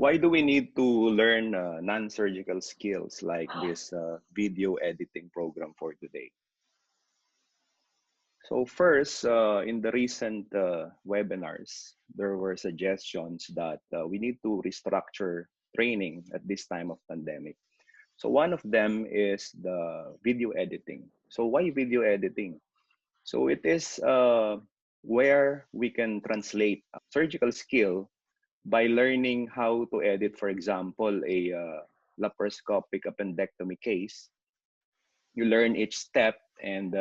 Why do we need to learn non-surgical skills like this video editing program for today? So first, in the recent webinars, there were suggestions that we need to restructure training at this time of pandemic. So one of them is the video editing. So why video editing? So it is where we can translate a surgical skill by learning how to edit, for example, a laparoscopic appendectomy case. You learn each step and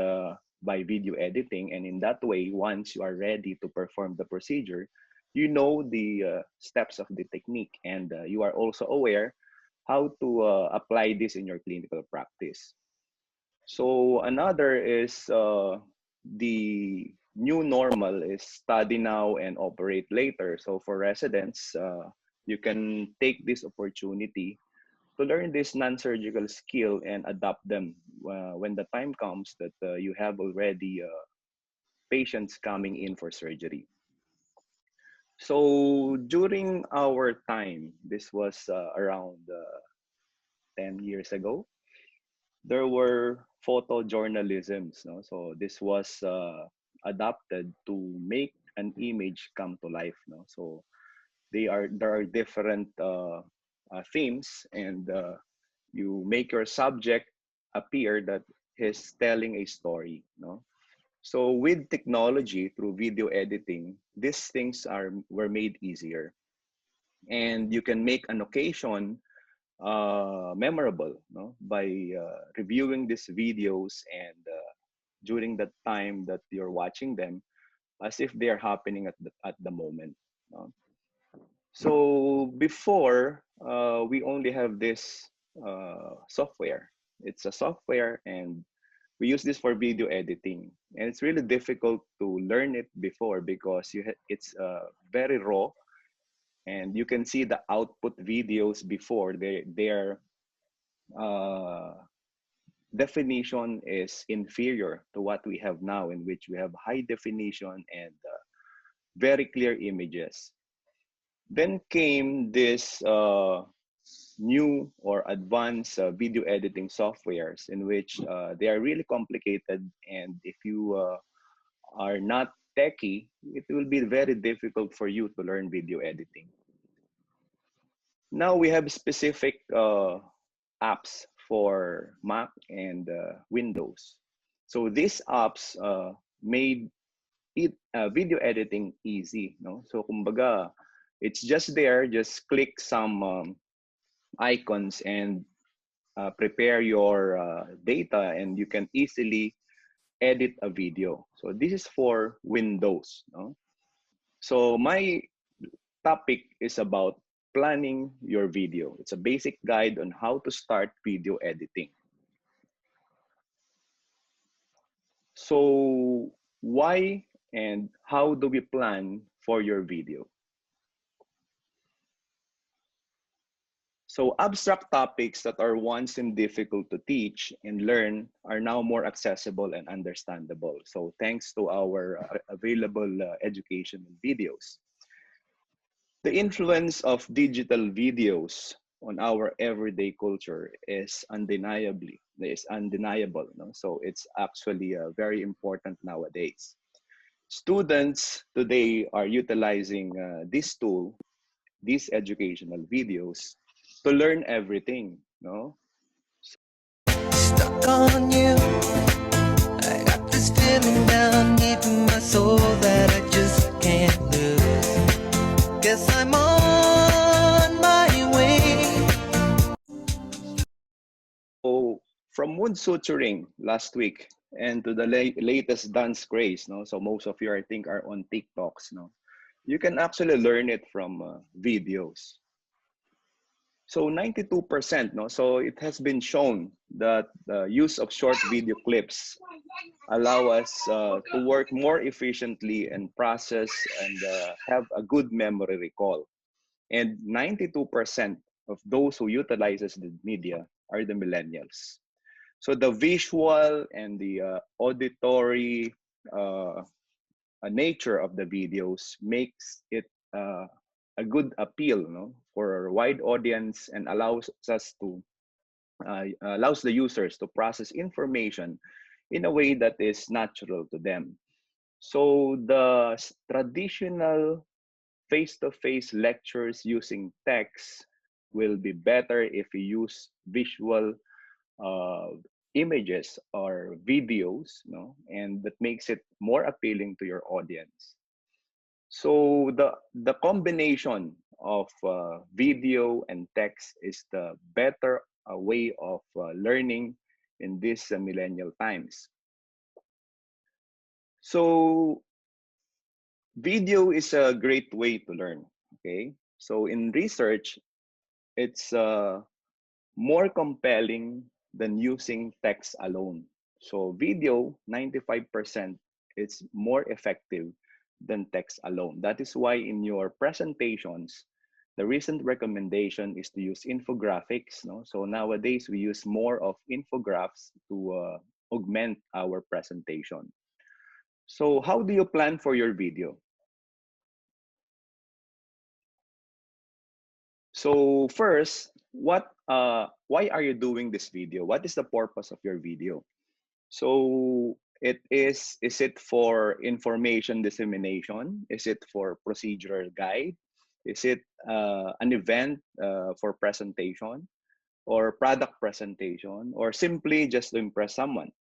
by video editing, and in that way, once you are ready to perform the procedure, you know the steps of the technique, and you are also aware how to apply this in your clinical practice. So another is the new normal is study now and operate later. So for residents, you can take this opportunity to learn this non-surgical skill and adapt them when the time comes that you have already patients coming in for surgery. So during our time, this was around 10 years ago, there were photojournalisms. No? So this was adapted to make an image come to life. No? So there are different themes, and you make your subject appear that he's telling a story. No? So with technology through video editing, these things were made easier, and you can make an occasion memorable, no? By reviewing these videos and during the time that you're watching them as if they are happening at the moment. No? So before, we only have this software. It's a software, and we use this for video editing. And it's really difficult to learn it before because it's very raw, and you can see the output videos before their uh, definition is inferior to what we have now, in which we have high definition and very clear images. Then came this new or advanced video editing softwares, in which they are really complicated, and if you are not techie, it will be very difficult for you to learn video editing. Now we have specific apps for Mac and Windows. So these apps made it video editing easy. No? So kumbaga, it's just there, just click some icons and prepare your data, and you can easily edit a video. So this is for Windows. No? So my topic is about planning your video. It's a basic guide on how to start video editing. So why and how do we plan for your video? So abstract topics that are once seemed difficult to teach and learn are now more accessible and understandable. So thanks to our available educational videos. The influence of digital videos on our everyday culture is undeniable. No? So it's actually very important nowadays. Students today are utilizing this tool, these educational videos, to learn everything. No? Stuck on you. I got this feeling down deep in my soul that I just can't lose. Guess I'm on my way. So from wood suturing last week and to the latest dance craze, no? So most of you, I think, are on TikToks, no? You can actually learn it from videos. So 92%, no? So it has been shown that the use of short video clips allow us to work more efficiently and process and have a good memory recall. And 92% of those who utilizes the media are the millennials. So the visual and the auditory nature of the videos makes it a good appeal, for a wide audience, and allows the users to process information in a way that is natural to them. So the traditional face-to-face lectures using text will be better if we use visual uh, images or videos, and that makes it more appealing to your audience. So the combination of video and text is the better way of learning in these millennial times. So video is a great way to learn. Okay, so in research, it's more compelling than using text alone. So video, 95%, it's more effective than text alone. That is why in your presentations, the recent recommendation is to use infographics. No? So nowadays we use more of infographics to augment our presentation. So how do you plan for your video? So first, why are you doing this video? What is the purpose of your video? So is it for information dissemination? Is it for procedural guide? Is it an event for presentation or product presentation, or simply just to impress someone?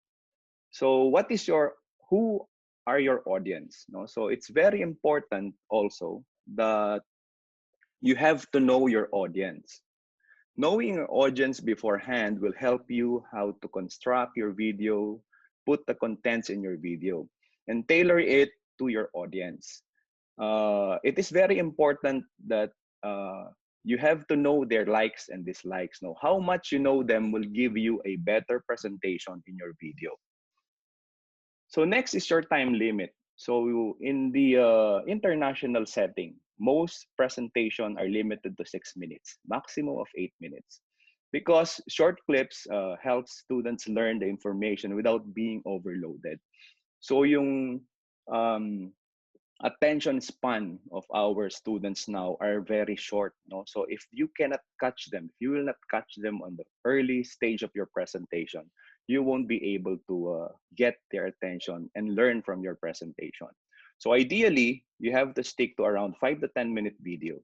So who are your audience? No? So it's very important also that you have to know your audience. Knowing your audience beforehand will help you how to construct your video, put the contents in your video, and tailor it to your audience. It is very important that you have to know their likes and dislikes. Know how much you know them will give you a better presentation in your video. So next is your time limit. So in the international setting, most presentation are limited to 6 minutes, maximum of 8 minutes, because short clips help students learn the information without being overloaded. So yung um, attention span of our students now are very short. No? So if you cannot catch them, if you will not catch them on the early stage of your presentation, you won't be able to get their attention and learn from your presentation. So ideally, you have to stick to around 5 to 10 minute video.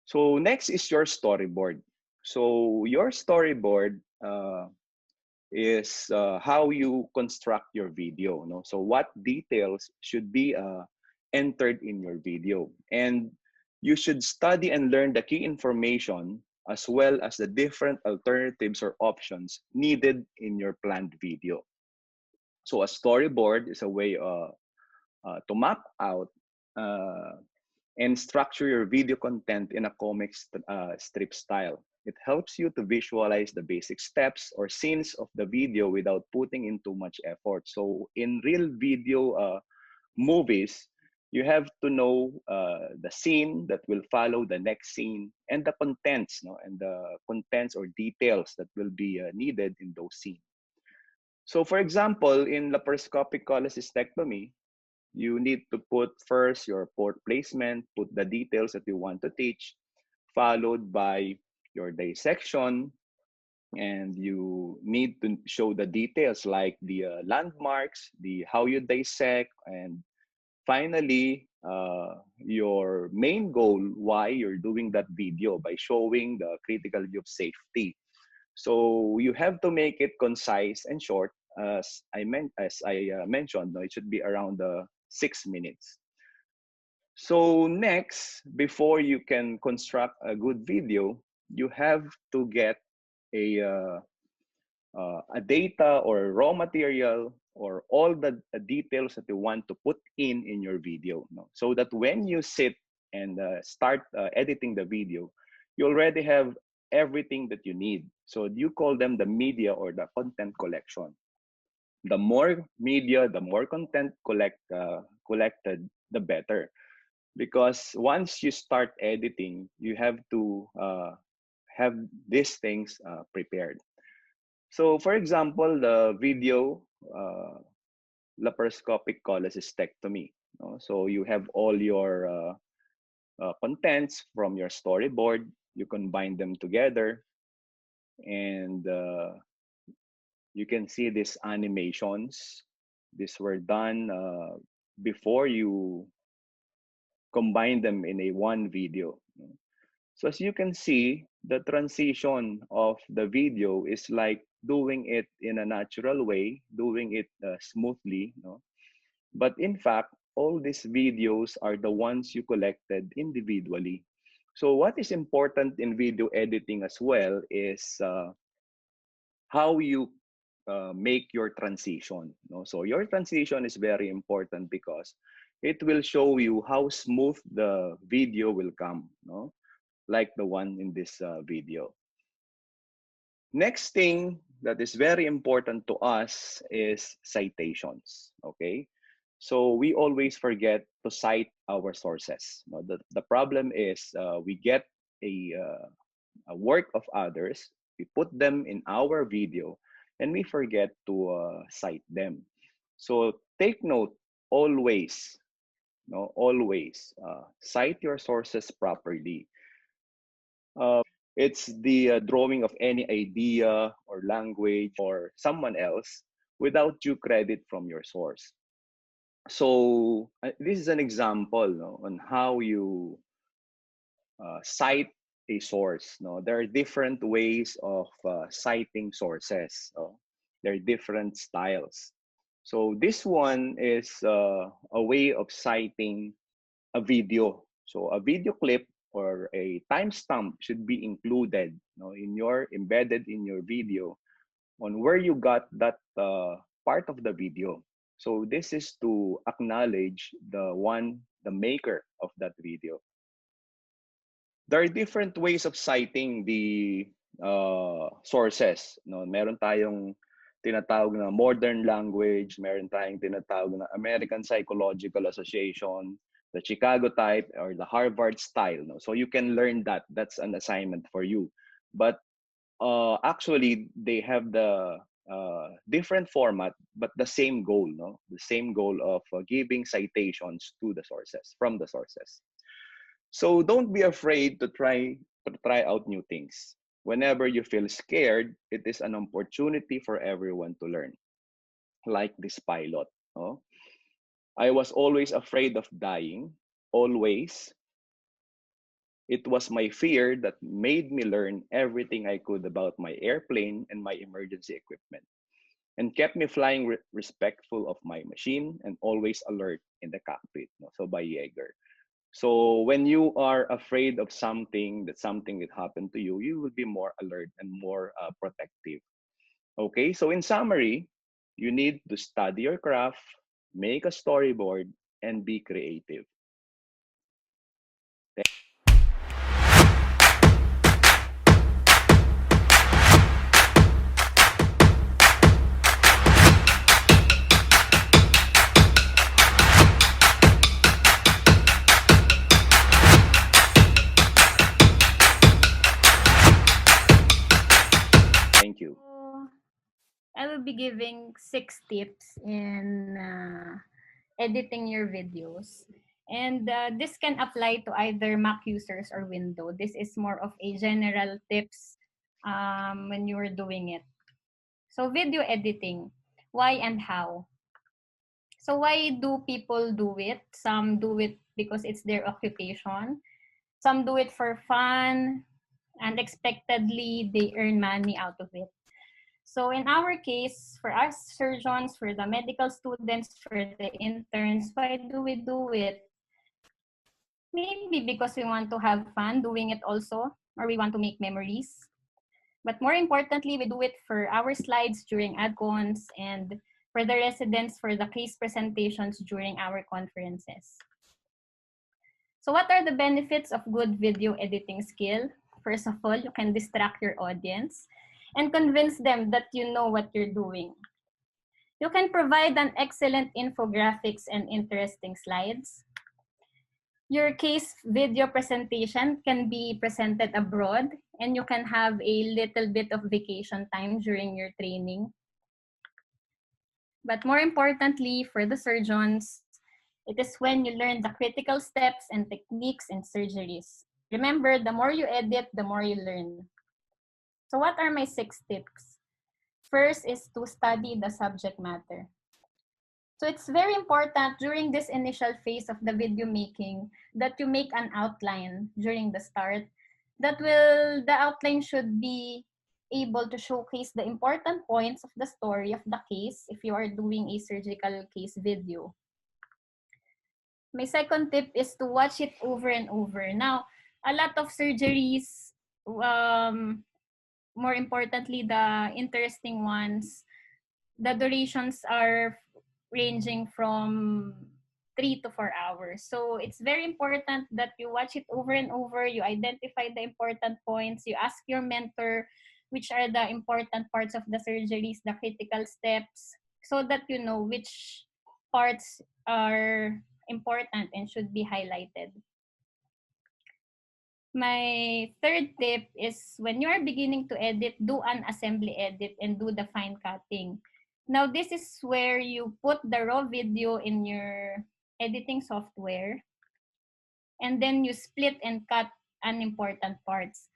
So next is your storyboard. So your storyboard is how you construct your video. No? So what details should be entered in your video. And you should study and learn the key information as well as the different alternatives or options needed in your planned video. So a storyboard is a way to map out and structure your video content in a comic strip style. It helps you to visualize the basic steps or scenes of the video without putting in too much effort. So in real video movies, you have to know the scene that will follow the next scene and the contents, and the contents or details that will be needed in those scenes. So for example, in laparoscopic cholecystectomy, you need to put first your port placement, put the details that you want to teach, followed by your dissection, and you need to show the details like the landmarks, the how you dissect, and finally your main goal why you're doing that video by showing the critical view of safety. So you have to make it concise and short. As I mentioned, no, it should be around 6 minutes. So next, before you can construct a good video, you have to get a data or raw material or all the details that you want to put in your video, so that when you sit and start editing the video, you already have everything that you need. So you call them the media or the content collection. The more media, the more content collected, the better. Because once you start editing, you have to have these things prepared. So for example, the video laparoscopic cholecystectomy. So you have all your contents from your storyboard. You combine them together, and you can see these animations. These were done before you combine them in a one video. So as you can see, the transition of the video is like doing it in a natural way, doing it smoothly. But in fact, all these videos are the ones you collected individually. So what is important in video editing as well is how you make your transition. So your transition is very important because it will show you how smooth the video will come, like the one in this video. Next thing that is very important to us is citations, okay? So we always forget to cite our sources. The problem is we get a work of others, we put them in our video, and we forget to cite them. So take note, always, always cite your sources properly. It's the drawing of any idea or language or someone else without due credit from your source. So this is an example, on how you cite a source. There are different ways of citing sources. There are different styles. So this one is a way of citing a video. So a video clip or a timestamp should be included, in your embedded in your video on where you got that part of the video. So this is to acknowledge the maker of that video. There are different ways of citing the sources. Meron tayong tinatawag na modern language, meron tayong tinatawag na American Psychological Association, the Chicago type, or the Harvard style. So you can learn that. That's an assignment for you. But actually, they have the different format, but the same goal. The same goal of giving citations to the sources, from the sources. So don't be afraid to try out new things. Whenever you feel scared, it is an opportunity for everyone to learn. Like this pilot. I was always afraid of dying. Always. It was my fear that made me learn everything I could about my airplane and my emergency equipment, and kept me flying respectful of my machine and always alert in the cockpit. So by Yeager. So when you are afraid of something that happened to you, you will be more alert and more protective. Okay, so in summary, you need to study your craft, make a storyboard, and be creative. Thank you. I will be giving 6 tips in editing your videos. And this can apply to either Mac users or Windows. This is more of a general tips when you are doing it. So video editing, why and how? So why do people do it? Some do it because it's their occupation. Some do it for fun. Unexpectedly, they earn money out of it. So in our case, for us surgeons, for the medical students, for the interns, why do we do it? Maybe because we want to have fun doing it also, or we want to make memories. But more importantly, we do it for our slides during AdCons and for the residents for the case presentations during our conferences. So what are the benefits of good video editing skill? First of all, you can distract your audience and convince them that you know what you're doing. You can provide an excellent infographics and interesting slides. Your case video presentation can be presented abroad, and you can have a little bit of vacation time during your training. But more importantly, for the surgeons, It is when you learn the critical steps and techniques in surgeries. Remember, the more you edit, the more you learn. So what are my 6 tips? First is to study the subject matter. So it's very important during this initial phase of the video making that you make an outline during the start. The outline should be able to showcase the important points of the story of the case if you are doing a surgical case video. My second tip is to watch it over and over. Now, a lot of surgeries, more importantly, the interesting ones, the durations are ranging from 3 to 4 hours. So it's very important that you watch it over and over, you identify the important points, you ask your mentor which are the important parts of the surgeries, the critical steps, so that you know which parts are important and should be highlighted. My third tip is when you are beginning to edit, do an assembly edit and do the fine cutting. Now, this is where you put the raw video in your editing software, and then you split and cut unimportant parts.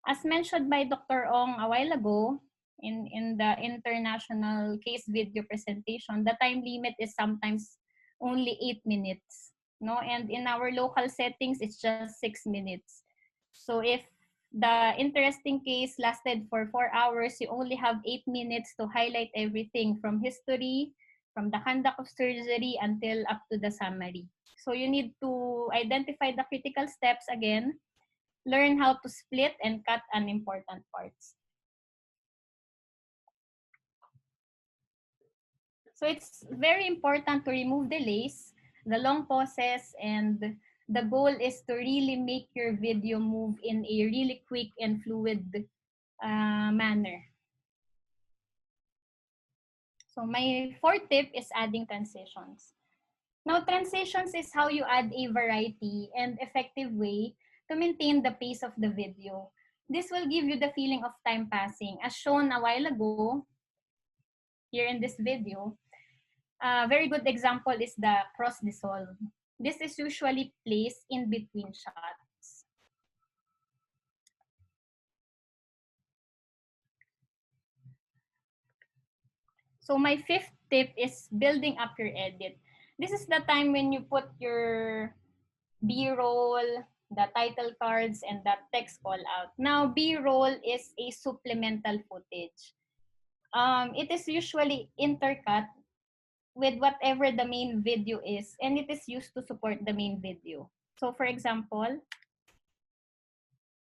As mentioned by Dr. Ong a while ago, in the international case video presentation, the time limit is sometimes only 8 minutes. No? And in our local settings, it's just 6 minutes. So if the interesting case lasted for 4 hours, you only have 8 minutes to highlight everything from history, from the conduct of surgery, until up to the summary. So you need to identify the critical steps again, learn how to split and cut unimportant parts. So it's very important to remove delays, the long pauses, and the goal is to really make your video move in a really quick and fluid manner. So my fourth tip is adding transitions. Now, transitions is how you add a variety and effective way to maintain the pace of the video. This will give you the feeling of time passing. As shown a while ago, here in this video, a very good example is the cross dissolve. This is usually placed in between shots. So my fifth tip is building up your edit. This is the time when you put your B-roll, the title cards, and the text call out. Now, B-roll is a supplemental footage. It is usually intercut with whatever the main video is, and it is used to support the main video. So for example,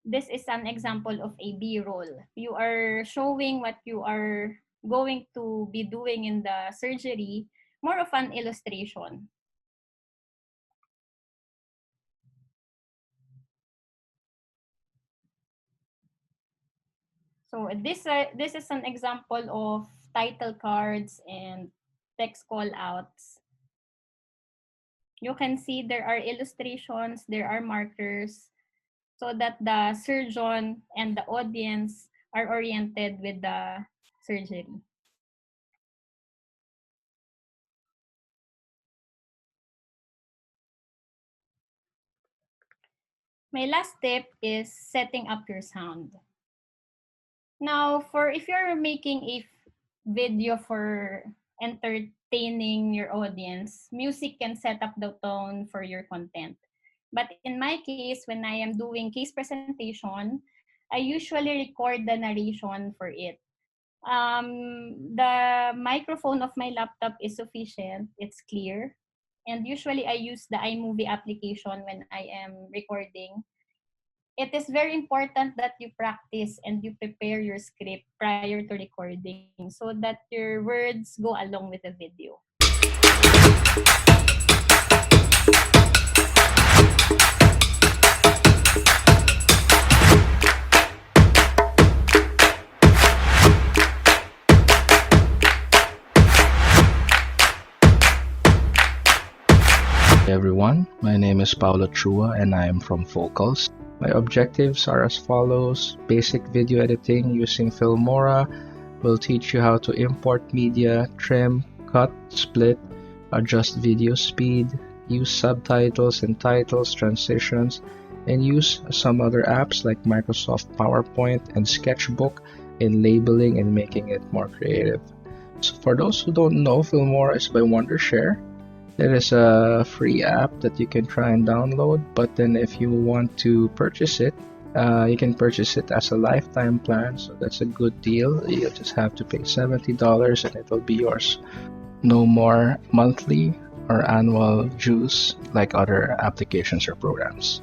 this is an example of a B-roll. You are showing what you are going to be doing in the surgery, more of an illustration. So this is an example of title cards and text call outs. You can see there are illustrations, there are markers, so that the surgeon and the audience are oriented with the surgery. My last tip is setting up your sound. Now, if you're making a video for entertaining your audience, music can set up the tone for your content. But in my case, when I am doing case presentation, I usually record the narration for it. The microphone of my laptop is sufficient, it's clear. And usually I use the iMovie application when I am recording. It is very important that you practice and you prepare your script prior to recording so that your words go along with the video. Hey everyone, my name is Paulo Chua and I am from Focals. My objectives are as follows. Basic video editing using Filmora will teach you how to import media, trim, cut, split, adjust video speed, use subtitles and titles, transitions, and use some other apps like Microsoft PowerPoint and Sketchbook in labeling and making it more creative. So for those who don't know, Filmora is by Wondershare. It is a free app that you can try and download, but then if you want to purchase it, you can purchase it as a lifetime plan, so that's a good deal. You just have to pay $70 and it will be yours. No more monthly or annual dues like other applications or programs.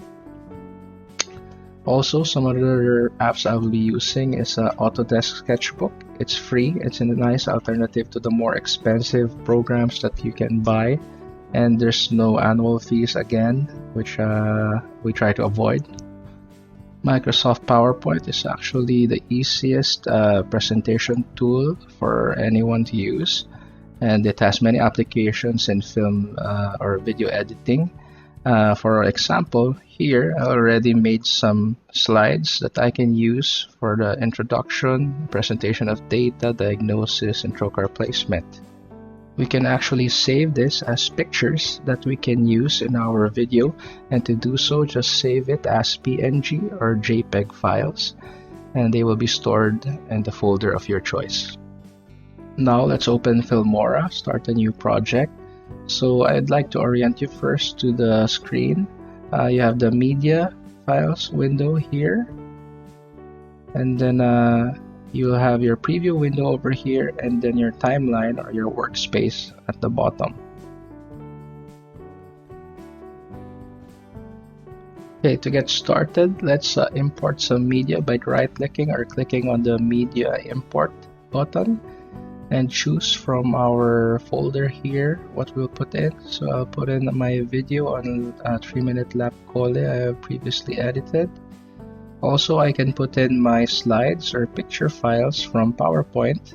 Also, some other apps I will be using is Autodesk Sketchbook. It's free. It's a nice alternative to the more expensive programs that you can buy, and there's no annual fees again, which we try to avoid. Microsoft PowerPoint is actually the easiest presentation tool for anyone to use, and it has many applications in film or video editing. For example, here I already made some slides that I can use for the introduction, presentation of data, diagnosis, and trocar placement. We can actually save this as pictures that we can use in our video, and to do so, just save it as PNG or JPEG files, and they will be stored in the folder of your choice. Now let's open Filmora, start a new project. So I'd like to orient you first to the screen. You have the media files window here, and then you'll have your preview window over here, and then your timeline or your workspace at the bottom. Okay, to get started, let's import some media by right-clicking or clicking on the media import button, and choose from our folder here what we'll put in. So I'll put in my video on a 3-minute lap Cole I have previously edited. Also, I can put in my slides or picture files from PowerPoint,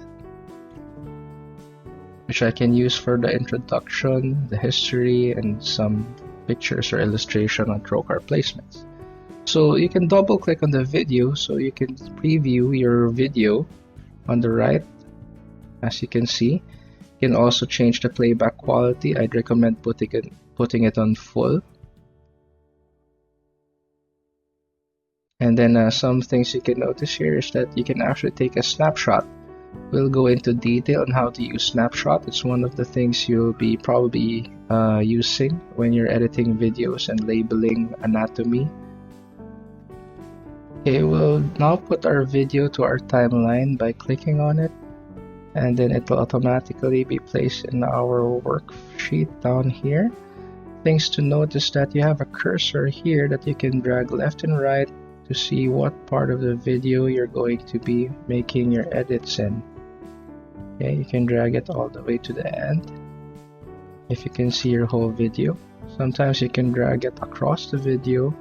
which I can use for the introduction, the history, and some pictures or illustration on trocar placements. So you can double click on the video so you can preview your video on the right. As you can see, you can also change the playback quality. I'd recommend putting it on full. And then some things you can notice here is that you can actually take a snapshot. We'll go into detail on how to use snapshot. It's one of the things you'll be probably using when you're editing videos and labeling anatomy. Okay, we'll now put our video to our timeline by clicking on it, and then it will automatically be placed in our worksheet down here. Things to note is that you have a cursor here that you can drag left and right to see what part of the video you're going to be making your edits in. Okay, you can drag it all the way to the end if you can see your whole video. Sometimes you can drag it across the video.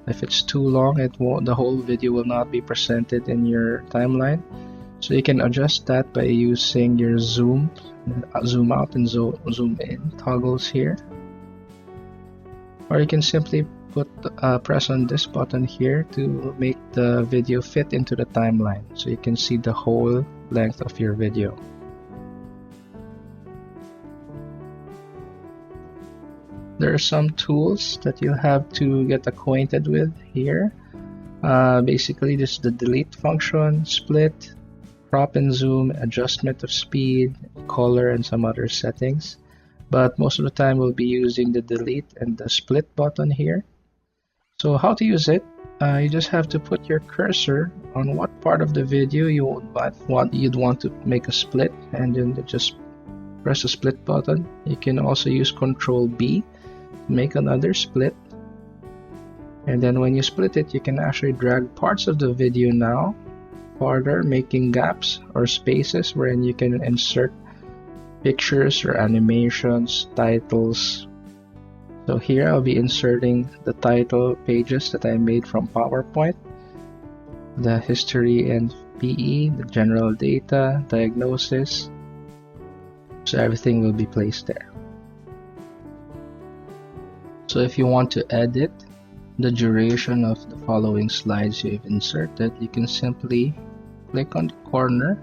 If it's too long, the whole video will not be presented in your timeline. So you can adjust that by using your zoom out and zoom in toggles here. Or you can simply press on this button here to make the video fit into the timeline, so you can see the whole length of your video. There are some tools that you'll have to get acquainted with here. Basically, this is the delete function, split, crop and zoom, adjustment of speed, color, and some other settings. But most of the time we'll be using the delete and the split button here. So how to use it? You just have to put your cursor on what part of the video you'd want to make a split, and then just press the split button. You can also use Control B to make another split. And then when you split it, you can actually drag parts of the video now farther, making gaps or spaces wherein you can insert pictures or animations, titles. So here I'll be inserting the title pages that I made from PowerPoint, the history and PE, the general data, diagnosis. So everything will be placed there. So if you want to edit the duration of the following slides you've inserted, you can simply click on the corner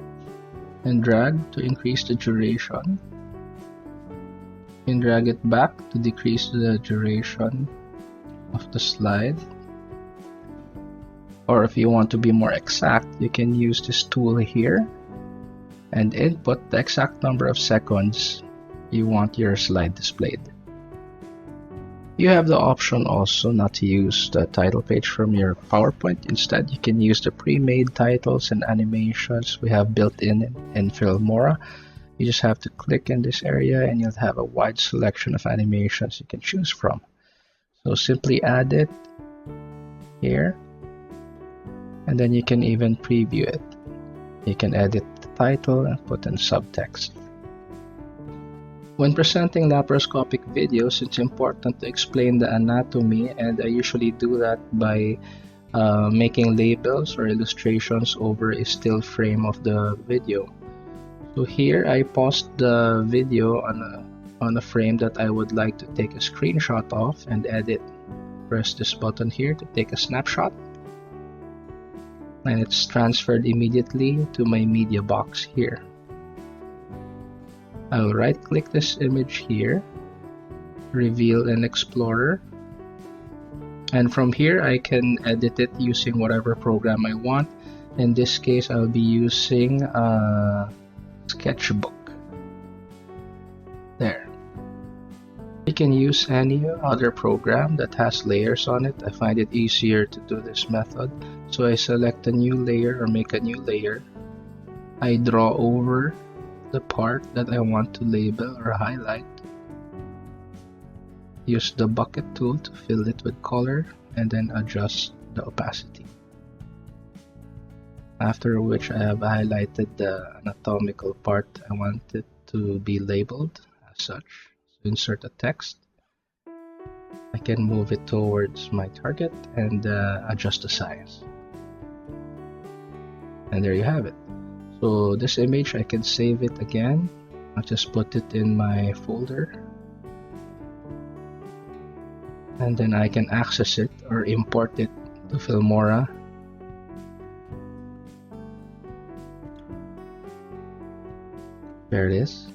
and drag to increase the duration. You can drag it back to decrease the duration of the slide. Or if you want to be more exact, you can use this tool here and input the exact number of seconds you want your slide displayed. You have the option also not to use the title page from your PowerPoint. Instead, you can use the pre-made titles and animations we have built in Filmora. You just have to click in this area and you'll have a wide selection of animations you can choose from. So simply add it here, and then you can even preview it. You can edit the title and put in subtext. When presenting laparoscopic videos, it's important to explain the anatomy, and I usually do that by making labels or illustrations over a still frame of the video. So here I paused the video on a frame that I would like to take a screenshot of and edit. Press this button here to take a snapshot, and it's transferred immediately to my media box here. I'll right click this image here, reveal in Explorer, and from here I can edit it using whatever program I want. In this case, I'll be using Sketchbook. There. You can use any other program that has layers on it. I find it easier to do this method. So I select a new layer or make a new layer. I draw over the part that I want to label or highlight. Use the bucket tool to fill it with color and then adjust the opacity. After which I have highlighted the anatomical part I want it to be labeled as such. So insert a text. I can move it towards my target and adjust the size. And there you have it. So this image, I can save it again. I'll just put it in my folder. And then I can access it or import it to Filmora. There it is.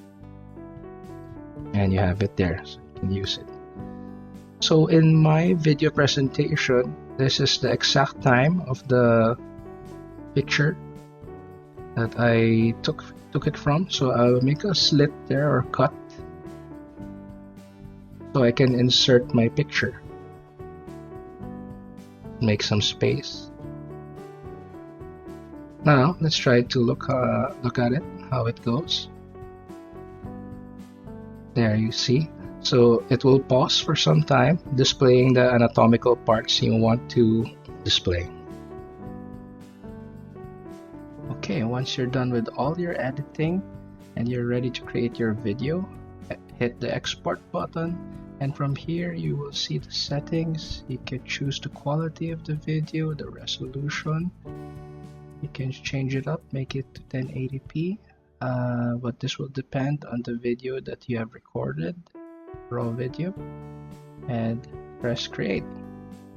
And you have it there, so you can use it. So in my video presentation, this is the exact time of the picture that I took it from. So I'll make a slit there or cut so I can insert my picture. Make some space. Now let's try to look at it, how it goes. There you see. So it will pause for some time, displaying the anatomical parts you want to display. Okay, once you're done with all your editing and you're ready to create your video, hit the export button, and from here you will see the settings. You can choose the quality of the video, the resolution. You can change it up, make it to 1080p, but this will depend on the video that you have recorded, raw video, and press create.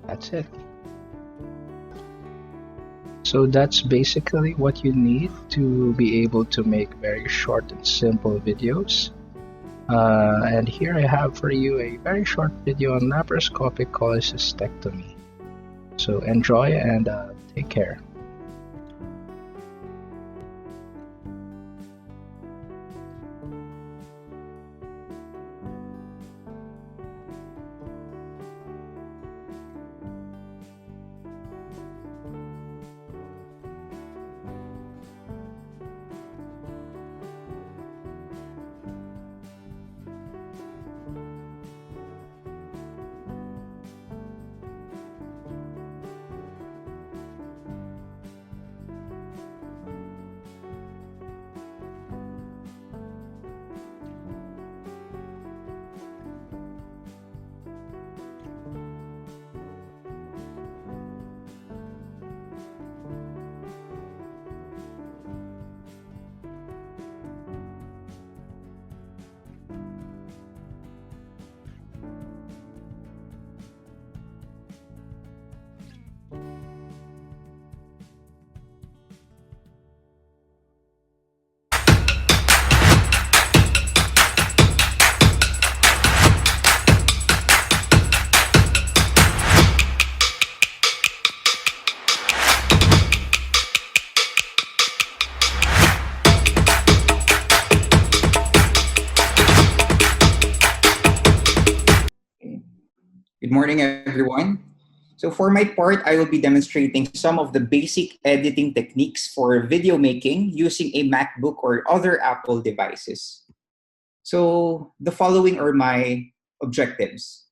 That's it. So that's basically what you need to be able to make very short and simple videos. And here I have for you a very short video on laparoscopic cholecystectomy. So enjoy and take care. Good morning, everyone. So for my part, I will be demonstrating some of the basic editing techniques for video making using a MacBook or other Apple devices. So the following are my objectives.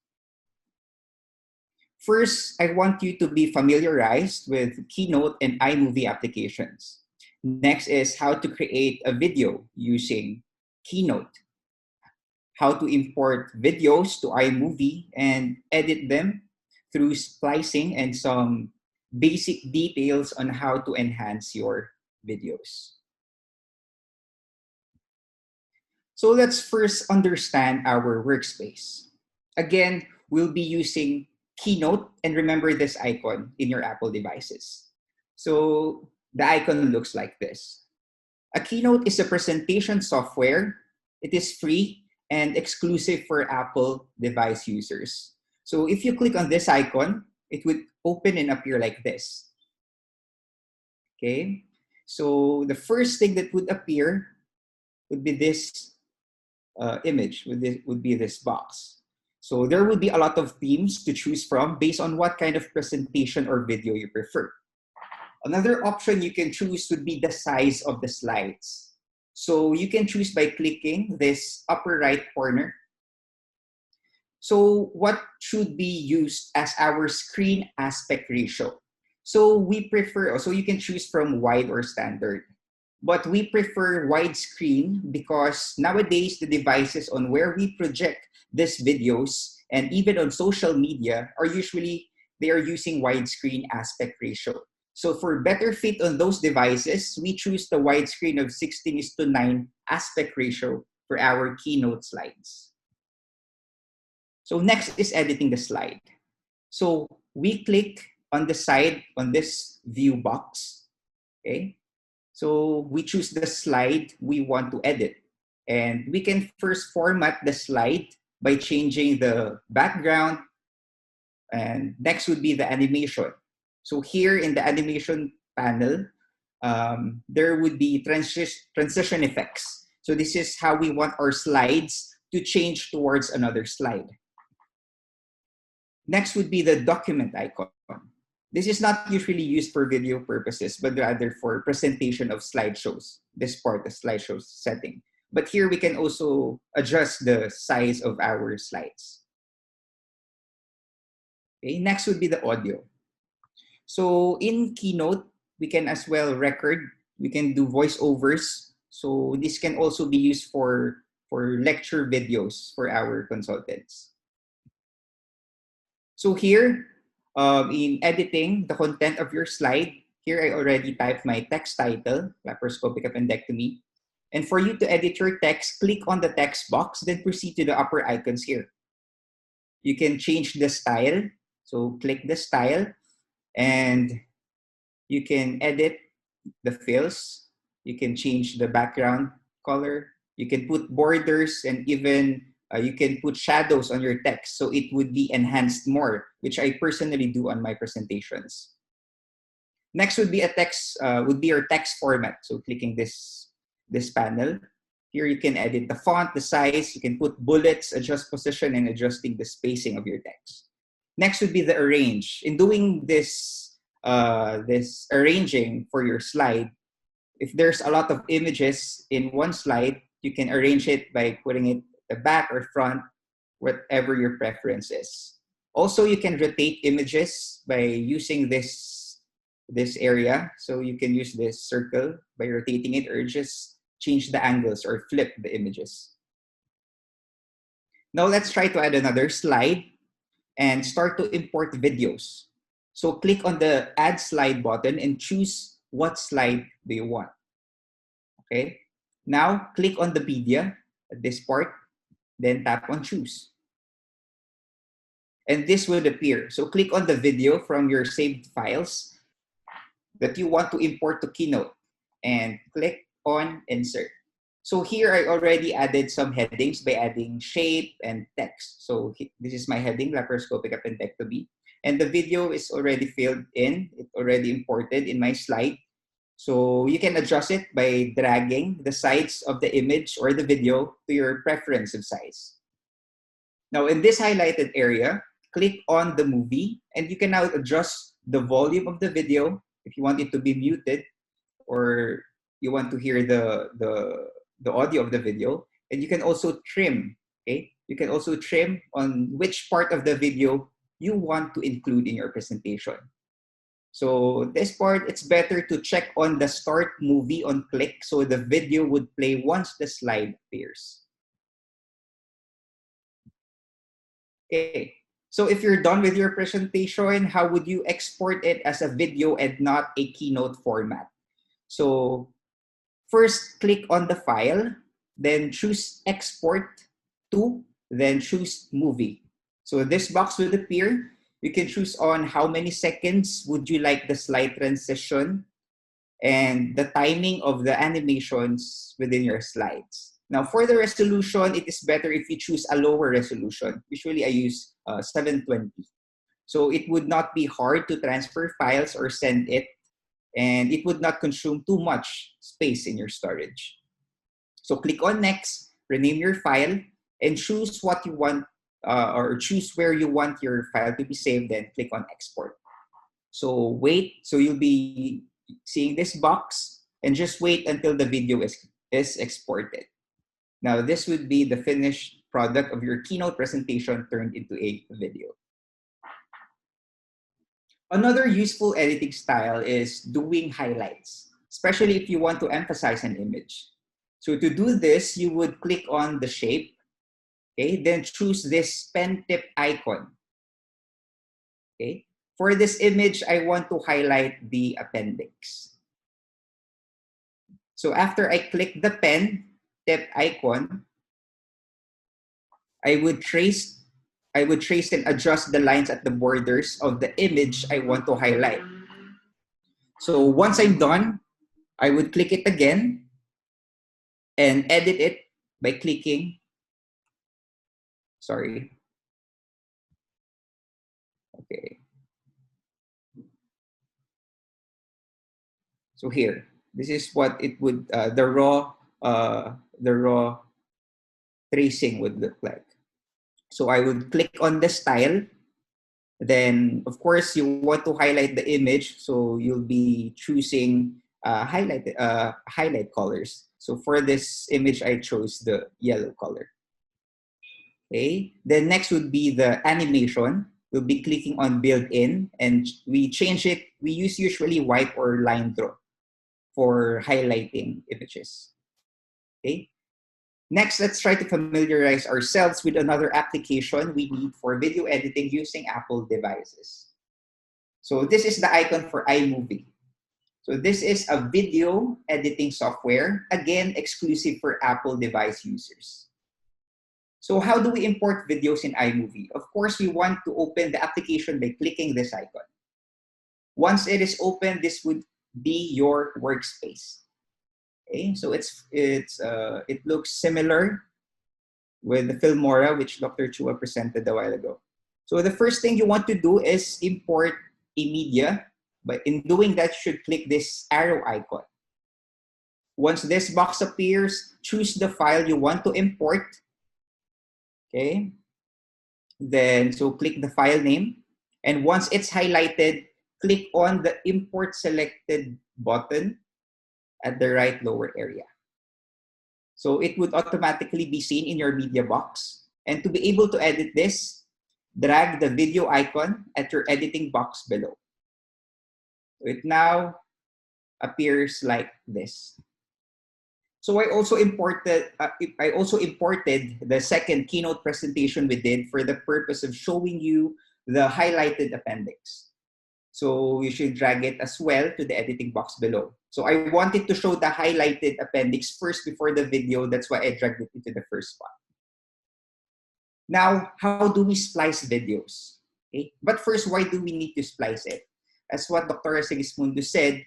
First, I want you to be familiarized with Keynote and iMovie applications. Next is how to create a video using Keynote, how to import videos to iMovie and edit them through splicing, and some basic details on how to enhance your videos. So let's first understand our workspace. Again, we'll be using Keynote, and remember this icon in your Apple devices. So the icon looks like this. A Keynote is a presentation software. It is free and exclusive for Apple device users. So if you click on this icon, it would open and appear like this. Okay, so the first thing that would appear would be this image, would be this box. So there would be a lot of themes to choose from based on what kind of presentation or video you prefer. Another option you can choose would be the size of the slides. So you can choose by clicking this upper right corner. So what should be used as our screen aspect ratio? So we prefer, so you can choose from wide or standard. But we prefer widescreen because nowadays the devices on where we project these videos and even on social media are usually, they are using widescreen aspect ratio. So for better fit on those devices, we choose the widescreen of 16:9 aspect ratio for our Keynote slides. So next is editing the slide. So we click on the side on this view box, okay? So we choose the slide we want to edit. And we can first format the slide by changing the background. And next would be the animation. So here in the animation panel, there would be transition effects. So this is how we want our slides to change towards another slide. Next would be the document icon. This is not usually used for video purposes, but rather for presentation of slideshows. This part, the slideshow setting. But here we can also adjust the size of our slides. Okay, next would be the audio. So in Keynote, we can as well record, we can do voiceovers. So this can also be used for lecture videos for our consultants. So here, in editing the content of your slide, here I already typed my text title, laparoscopic appendectomy. And for you to edit your text, click on the text box, then proceed to the upper icons here. You can change the style. So click the style and you can edit the fills. You can change the background color. You can put borders and even you can put shadows on your text so it would be enhanced more, which I personally do on my presentations. Next would be a text, would be your text format. So clicking this panel, here you can edit the font, the size, you can put bullets, adjust position, and adjusting the spacing of your text. Next would be the arrange. In doing this, this arranging for your slide, if there's a lot of images in one slide, you can arrange it by putting it the back or front, whatever your preference is. Also, you can rotate images by using this area. So you can use this circle by rotating it, or just change the angles or flip the images. Now let's try to add another slide and start to import videos. So click on the add slide button and choose what slide do you want. Okay. Now click on the media at this part, then tap on choose. And this will appear. So click on the video from your saved files that you want to import to Keynote and click on insert. So here I already added some headings by adding shape and text. So this is my heading, laparoscopic appendectomy. And the video is already filled in. It's already imported in my slide. So you can adjust it by dragging the sides of the image or the video to your preference of size. Now in this highlighted area, click on the movie, and you can now adjust the volume of the video if you want it to be muted, or you want to hear the audio of the video. And you can also trim, okay? You can also trim on which part of the video you want to include in your presentation. So this part, it's better to check on the start movie on click, so the video would play once the slide appears. Okay, so if you're done with your presentation, how would you export it as a video and not a Keynote format? So first, click on the file, then choose Export to, then choose Movie. So this box will appear. You can choose on how many seconds would you like the slide transition and the timing of the animations within your slides. Now, for the resolution, it is better if you choose a lower resolution. Usually, I use 720. So it would not be hard to transfer files or send it, and it would not consume too much space in your storage. So click on Next, rename your file, and choose what you want, or choose where you want your file to be saved, then click on Export. So wait, so you'll be seeing this box, and just wait until the video is exported. Now, this would be the finished product of your Keynote presentation turned into a video. Another useful editing style is doing highlights, especially if you want to emphasize an image. So to do this, you would click on the shape, okay, then choose this pen tip icon. Okay, for this image, I want to highlight the appendix. So after I click the pen tip icon, I would trace and adjust the lines at the borders of the image I want to highlight. So once I'm done, I would click it again and edit it by clicking, sorry. Okay. So here, this is what it would, the raw tracing would look like. So I would click on the style. Then, of course, you want to highlight the image, so you'll be choosing highlight colors. So for this image, I chose the yellow color. Okay. Then next would be the animation. We'll be clicking on Build In, and we change it. We use usually wipe or line draw for highlighting images. Okay. Next, let's try to familiarize ourselves with another application we need for video editing using Apple devices. So this is the icon for iMovie. So this is a video editing software, again, exclusive for Apple device users. So how do we import videos in iMovie? Of course, we want to open the application by clicking this icon. Once it is open, this would be your workspace. Okay, so it looks similar with the Filmora, which Dr. Chua presented a while ago. So the first thing you want to do is import a media. But in doing that, you should click this arrow icon. Once this box appears, choose the file you want to import. Okay. Then, so click the file name. And once it's highlighted, click on the Import Selected button at the right lower area. So it would automatically be seen in your media box. And to be able to edit this, drag the video icon at your editing box below. It now appears like this. So I also imported the second Keynote presentation we did for the purpose of showing you the highlighted appendix. So you should drag it as well to the editing box below. So I wanted to show the highlighted appendix first before the video. That's why I dragged it into the first spot. Now, how do we splice videos? Okay. But first, why do we need to splice it? As what Dr. Sigismundo said,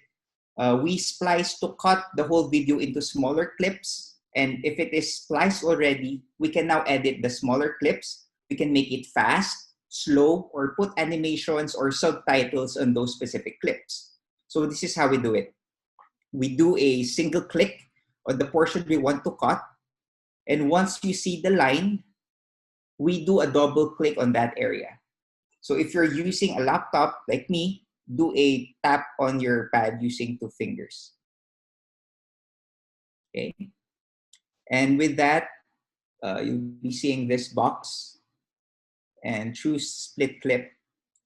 we splice to cut the whole video into smaller clips. And if it is spliced already, we can now edit the smaller clips. We can make it fast, slow, or put animations or subtitles on those specific clips. So this is how we do it. We do a single click on the portion we want to cut. And once you see the line, we do a double click on that area. So if you're using a laptop like me, do a tap on your pad using 2 fingers. Okay. And with that, you'll be seeing this box and choose split clip.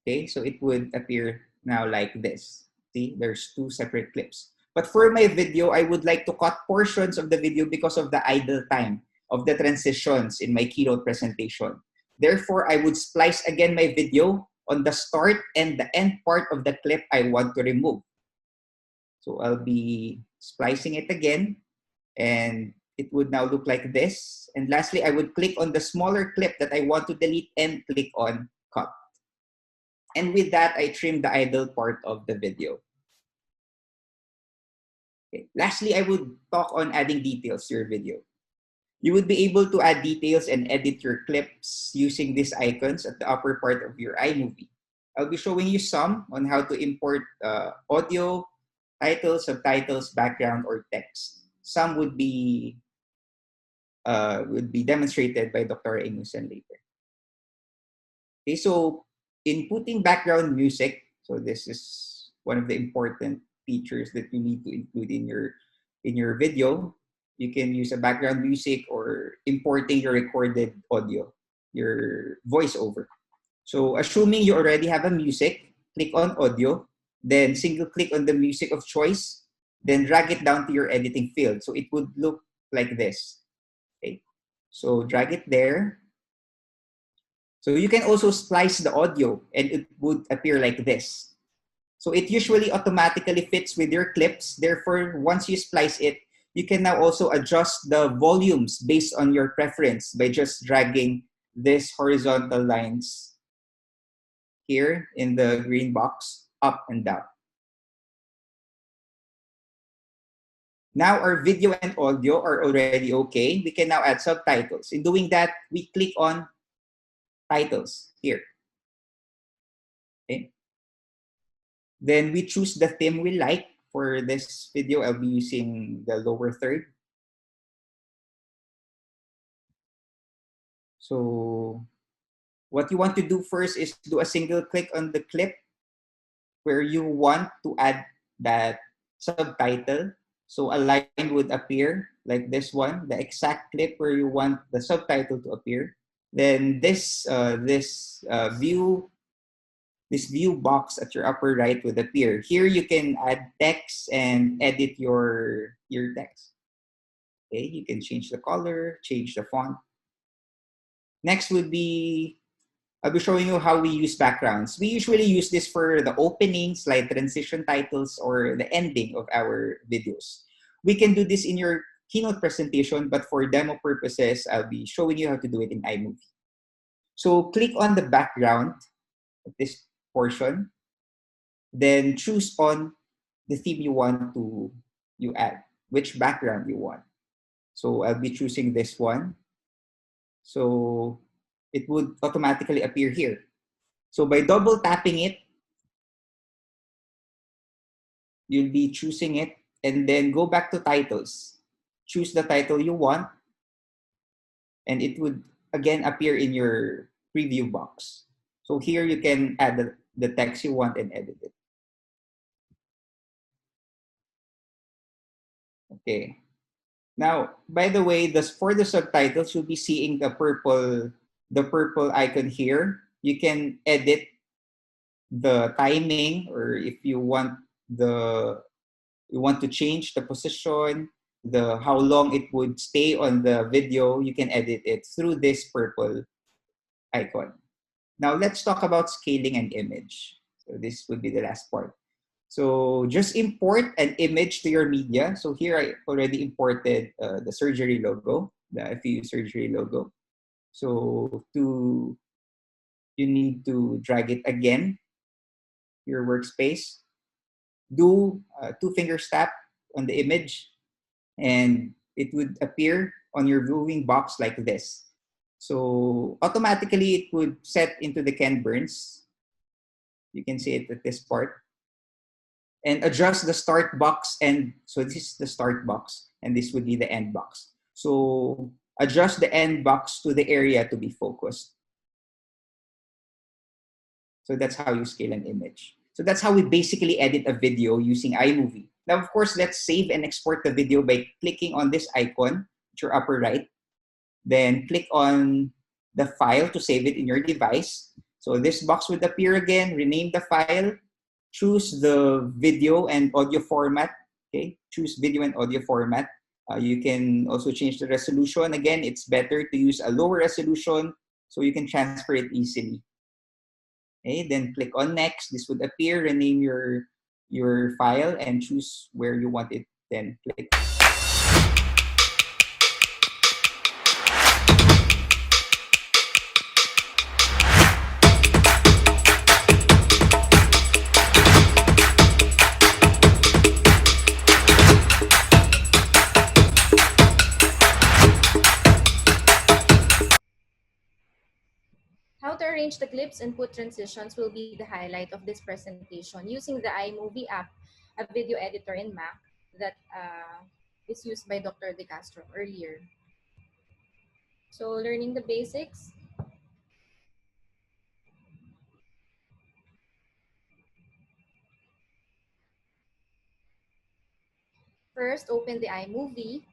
Okay, so it would appear now like this. See, there's 2 separate clips. But for my video, I would like to cut portions of the video because of the idle time of the transitions in my keynote presentation. Therefore, I would splice again my video on the start and the end part of the clip I want to remove. So I'll be splicing it again, and it would now look like this. And lastly, I would click on the smaller clip that I want to delete and click on cut. And with that, I trim the idle part of the video. Okay. Lastly, I would talk on adding details to your video. You would be able to add details and edit your clips using these icons at the upper part of your iMovie. I'll be showing you some on how to import audio, titles, subtitles, background, or text. Some would be demonstrated by Dr. Emusen later. Okay, so inputting background music, so this is one of the important features that you need to include in your video. You can use a background music or importing your recorded audio, your voiceover. So assuming you already have a music, click on audio, then single click on the music of choice, then drag it down to your editing field. So it would look like this. Okay, so drag it there. So you can also splice the audio and it would appear like this. So it usually automatically fits with your clips. Therefore, once you splice it, you can now also adjust the volumes based on your preference by just dragging these horizontal lines here in the green box up and down. Now our video and audio are already okay. We can now add subtitles. In doing that, we click on titles here. Okay. Then we choose the theme we like. For this video, I'll be using the lower third. So what you want to do first is do a single click on the clip where you want to add that subtitle. So a line would appear like this one, the exact clip where you want the subtitle to appear. Then this view box at your upper right would appear. Here you can add text and edit your text. Okay, you can change the color, change the font. Next would be, I'll be showing you how we use backgrounds. We usually use this for the opening, slide transition titles, or the ending of our videos. We can do this in your keynote presentation, but for demo purposes, I'll be showing you how to do it in iMovie. So click on the background of this portion, then choose on the theme you want to add, which background you want. So I'll be choosing this one. So it would automatically appear here. So by double tapping it, you'll be choosing it and then go back to titles. Choose the title you want and it would again appear in your preview box. So here you can add the text you want and edit it. Okay. Now, by the way, for the subtitles, you'll be seeing the purple icon here. You can edit the timing, or if you want to change the position, how long it would stay on the video, you can edit it through this purple icon. Now let's talk about scaling an image. So this would be the last part. So just import an image to your media. So here I already imported the surgery logo, the FEU surgery logo. So you need to drag it again, your workspace. Do a 2-finger tap on the image and it would appear on your viewing box like this. So automatically it would set into the Ken Burns. You can see it at this part. And adjust the start box, and so this is the start box and this would be the end box. So adjust the end box to the area to be focused. So that's how you scale an image. So that's how we basically edit a video using iMovie. Now, of course, let's save and export the video by clicking on this icon at your upper right. Then click on the file to save it in your device. So this box would appear again, rename the file, choose the video and audio format. Okay, choose video and audio format. You can also change the resolution. Again, it's better to use a lower resolution so you can transfer it easily. Okay, then click on next. This would appear, rename your file and choose where you want it. Then click. How to arrange the clips and put transitions will be the highlight of this presentation using the iMovie app, a video editor in Mac that is used by Dr. De Castro earlier. So learning the basics. First, open the iMovie.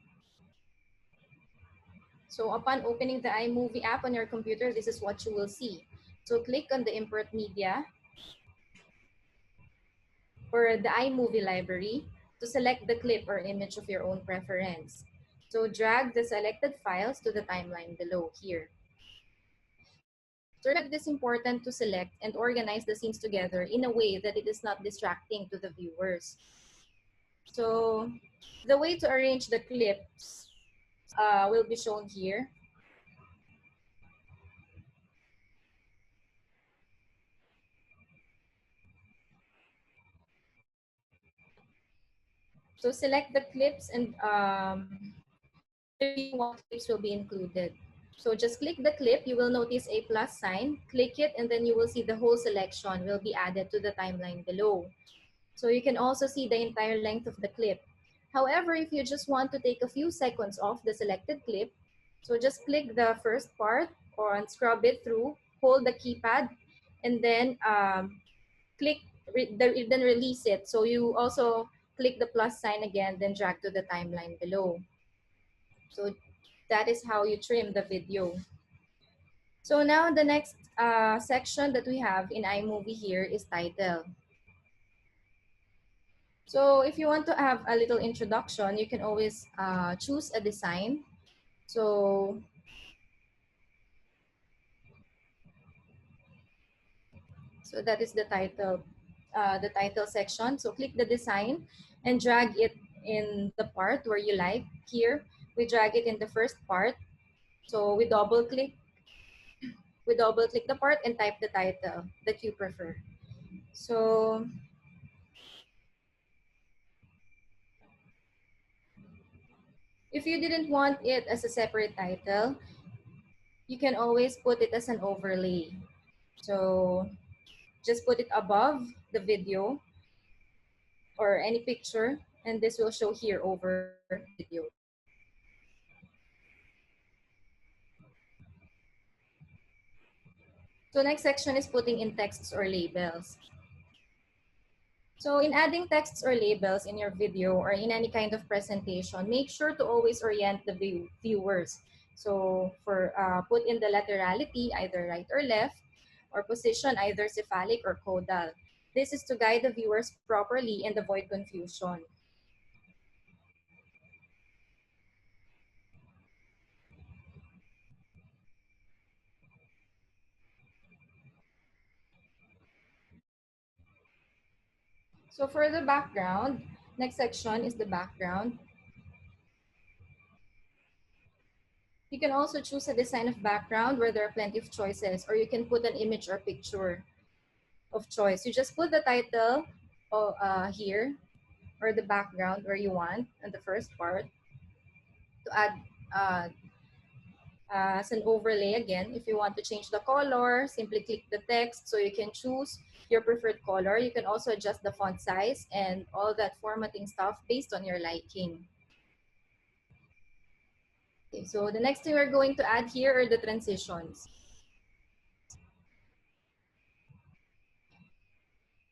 So upon opening the iMovie app on your computer, this is what you will see. So click on the import media or the iMovie library to select the clip or image of your own preference. So drag the selected files to the timeline below here. So it is important to select and organize the scenes together in a way that it is not distracting to the viewers. So the way to arrange the clips will be shown here. So select the clips and what clips will be included. So just click the clip, you will notice a plus sign, click it, and then you will see the whole selection will be added to the timeline below. So you can also see the entire length of the clip. However, if you just want to take a few seconds off the selected clip, so just click the first part or scrub it through, hold the keypad, and then then release it. So you also click the plus sign again, then drag to the timeline below. So that is how you trim the video. So now the next section that we have in iMovie here is title. So if you want to have a little introduction, you can always choose a design. So that is the title section. So click the design and drag it in the part where you like. Here, we drag it in the first part. So we double click the part and type the title that you prefer. So if you didn't want it as a separate title, you can always put it as an overlay. So just put it above the video or any picture, and this will show here over video. So next section is putting in texts or labels. So in adding texts or labels in your video or in any kind of presentation, make sure to always orient the viewers. So for put in the laterality, either right or left, or position either cephalic or caudal. This is to guide the viewers properly and avoid confusion. So for the background, next section is the background. You can also choose a design of background where there are plenty of choices, or you can put an image or picture of choice. You just put the title here, or the background where you want in the first part to add as an overlay again. If you want to change the color, simply click the text so you can choose your preferred color. You can also adjust the font size and all that formatting stuff based on your liking. Okay, so the next thing we're going to add here are the transitions.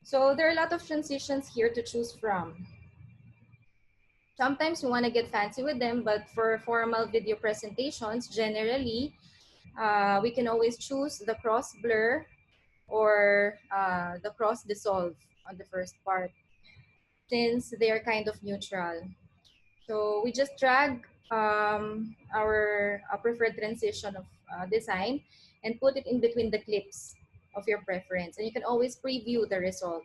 So there are a lot of transitions here to choose from. Sometimes we want to get fancy with them, but for formal video presentations, generally, we can always choose the cross blur or the cross dissolve on the first part, since they are kind of neutral. So we just drag our preferred transition of design and put it in between the clips of your preference. And you can always preview the result,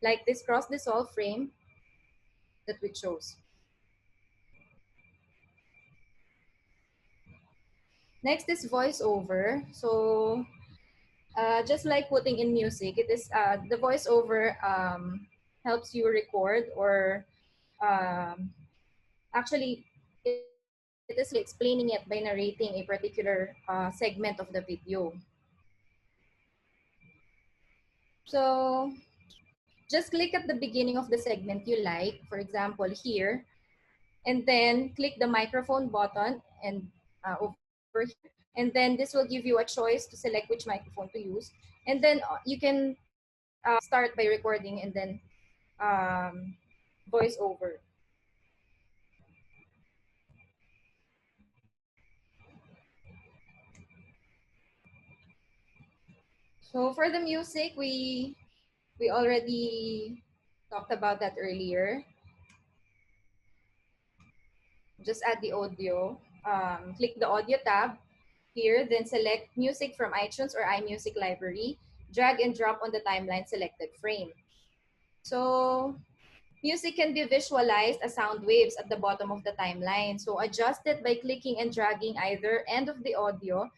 like this cross dissolve frame that we chose. Next is voiceover. So just like putting in music, it is the voiceover helps you record or actually it is explaining it by narrating a particular segment of the video. So just click at the beginning of the segment you like, for example here, and then click the microphone button and over here. And then this will give you a choice to select which microphone to use. And then you can start by recording and then voice over. So for the music, we already talked about that earlier. Just add the audio. Click the audio tab here, then select music from iTunes or iMusic library. Drag and drop on the timeline selected frame. So music can be visualized as sound waves at the bottom of the timeline. So adjust it by clicking and dragging either end of the audio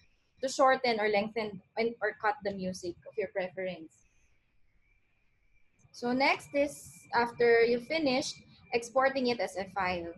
to shorten or lengthen or cut the music of your preference. So next is, after you finish, exporting it as a file.